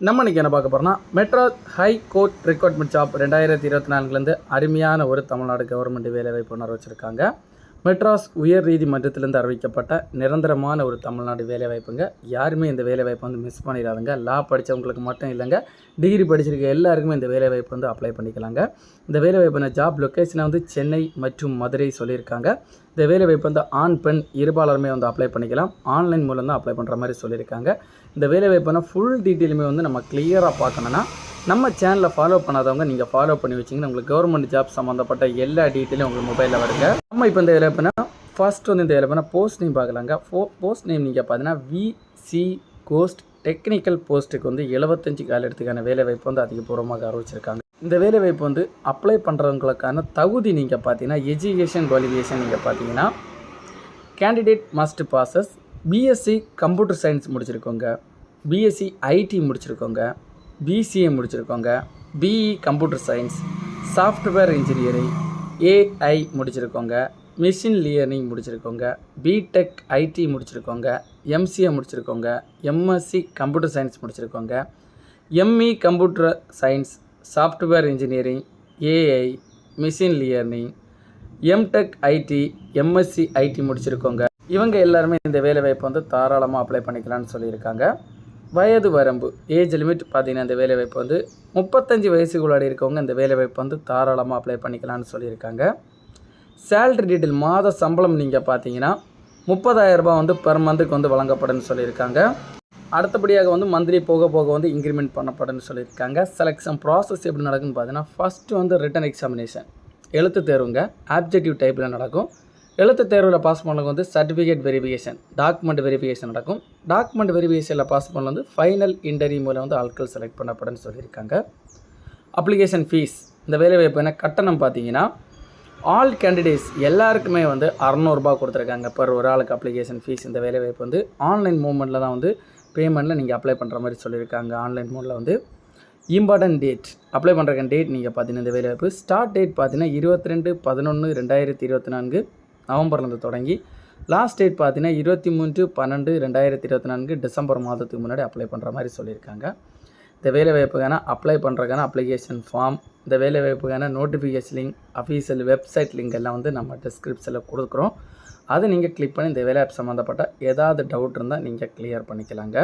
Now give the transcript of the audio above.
நம்ம இன்றைக்கி என்ன பார்க்க போகிறோம்னா Madras high court recruitment job 2024 அருமையான ஒரு தமிழ்நாடு கவர்மெண்ட் வேலைவாய்ப்பு ஒன்று வச்சுருக்காங்க. மெட்ராஸ் உயர் நீதிமன்றத்திலிருந்து அறிவிக்கப்பட்ட நிரந்தரமான ஒரு தமிழ்நாடு வேலைவாய்ப்புங்க. யாருமே இந்த வேலைவாய்ப்பு மிஸ் பண்ணிடாதுங்க. லா படித்தவங்களுக்கு மட்டும் இல்லைங்க, டிகிரி படிச்சிருக்க எல்லாருக்குமே இந்த வேலைவாய்ப்பு அப்ளை பண்ணிக்கலாங்க. இந்த வேலைவாய்ப்பு ஜாப் லொக்கேஷனை சென்னை மற்றும் மதுரை சொல்லியிருக்காங்க. இந்த வேலைவாய்ப்பு ஆண் பெண் இருபாலருமே அப்ளை பண்ணிக்கலாம். ஆன்லைன் மூலம் தான் அப்ளை பண்ணுற மாதிரி சொல்லியிருக்காங்க. இந்த வேலைவாய்ப்புனா ஃபுல் டீட்டெயிலுமே நம்ம கிளியராக பார்க்கணுன்னா நம்ம சேனலில் ஃபாலோ பண்ணாதவங்க நீங்கள் ஃபாலோ பண்ணி வச்சிங்கன்னா உங்களுக்கு கவர்மெண்ட் ஜாப் சம்மந்தப்பட்ட எல்லா டீட்டெயிலும் உங்கள் மொபைலில் வருங்க. நம்ம இப்போ இந்த வேலைவாய்ப்புனா ஃபர்ஸ்ட் இந்த வேலைவாய்ப்புனா போஸ்ட் நேம் பார்க்கலாங்க. போஸ்ட் நேம் நீங்கள் பார்த்தீங்கன்னா விசி கோஸ்ட் டெக்னிக்கல் போஸ்ட்டுக்கு 75 காலத்துக்கான வேலைவாய்ப்பு அதிகபூர்வமாக அறிவிச்சிருக்காங்க. இந்த வேலைவாய்ப்பு அப்ளை பண்ணுறவங்களுக்கான தகுதி நீங்கள் பார்த்தீங்கன்னா எஜுகேஷன் குவாலிஃபிகேஷன் நீங்கள் பார்த்தீங்கன்னா candidate must passes BSc computer science முடிச்சிருக்கோங்க, பிஎஸ்சி ஐடி முடிச்சிருக்கோங்க, பிசிஏ முடிச்சிருக்கோங்க, BE computer science, software engineering, AI முடிச்சிருக்கோங்க, மிஷின் லேர்னிங் முடிச்சிருக்கோங்க, பிடெக் ஐடி முடிச்சிருக்கோங்க, எம்சிஏ முடிச்சிருக்கோங்க, எம்எஸ்சி கம்ப்யூட்டர் சயின்ஸ் முடிச்சிருக்கோங்க, ME computer science, software engineering, AI, machine learning, MTech IT, MSc IT முடிச்சிருக்கோங்க. இவங்க எல்லாருமே இந்த வேலைவாய்ப்பு தாராளமாக அப்ளை பண்ணிக்கலாம்னு சொல்லியிருக்காங்க. வயது வரம்பு ஏஜ் லிமிட் பார்த்தீங்கன்னா இந்த வேலைவாய்ப்பு 35 வயசுக்குள்ளாடி இருக்கவங்க இந்த வேலைவாய்ப்பு தாராளமாக அப்ளை பண்ணிக்கலாம்னு சொல்லியிருக்காங்க. சேலரி டீட்டெயில் மாத சம்பளம் நீங்கள் பார்த்தீங்கன்னா 30,000 ரூபாய் பெர் மந்த்துக்கு வழங்கப்படும்னு சொல்லியிருக்காங்க. அடுத்தபடியாக மந்த்லி போக போக இன்க்ரிமெண்ட் பண்ணப்படும்னு சொல்லியிருக்காங்க. செலெக்ஷன் ப்ராசஸ் எப்படி நடக்குன்னு பார்த்தீங்கன்னா ஃபஸ்ட்டு ரிட்டன் எக்ஸாமினேஷன் எழுத்து தேர்வுங்க, ஆப்ஜெக்டிவ் டைப்பில் நடக்கும். எழுத்து தேர்வில் பாஸ் பண்ணவங்க சர்டிஃபிகேட் வெரிஃபிகேஷன், டாக்குமெண்ட் வெரிஃபிகேஷன் நடக்கும். டாக்குமெண்ட் வெரிஃபிகேஷனில் பாஸ் பண்ண ஃபைனல் இன்டர்வியூ மூலம் ஆட்கள் செலக்ட் பண்ணப்படுன்னு சொல்லியிருக்காங்க. அப்ளிகேஷன் ஃபீஸ் இந்த வேலைவாய்ப்பு கட்டணம் பார்த்தீங்கன்னா ஆல் கேண்டிடேட்ஸ் எல்லாருக்குமே 600 ரூபாய் கொடுத்துருக்காங்க பர் ஒரு ஆளுக்கு அப்ளிகேஷன் ஃபீஸ். இந்த வேலைவாய்ப்பு ஆன்லைன் மூவ்மெண்ட்டில் தான் பேமெண்ட்டில் நீங்கள் அப்ளை பண்ணுற மாதிரி சொல்லியிருக்காங்க. ஆன்லைன் மூலில் இம்பார்ட்டன்ட் டேட் அப்ளை பண்ணுற டேட் நீங்கள் பார்த்தீங்கன்னா இந்த வேலைவாய்ப்பு ஸ்டார்ட் டேட் பார்த்தீங்கன்னா 22/11/2024 நவம்பர்லேருந்து தொடங்கி லாஸ்ட் டேட் பார்த்தீங்கன்னா 23/12/2024 டிசம்பர் மாதத்துக்கு முன்னாடி அப்ளை பண்ணுற மாதிரி சொல்லியிருக்காங்க. இந்த வேலைவாய்ப்புக்கான அப்ளை பண்ணுறதுக்கான அப்ளிகேஷன் ஃபார்ம், இந்த வேலைவாய்ப்புக்கான notification link, official website link எல்லாம் நம்ம டிஸ்கிரிப்ஷனில் கொடுக்குறோம். அதை நீங்கள் கிளிக் பண்ணி இந்த வேலைவாய்ப்பு சம்மந்தப்பட்ட ஏதாவது டவுட் இருந்தால் நீங்கள் கிளியர் பண்ணிக்கலாங்க.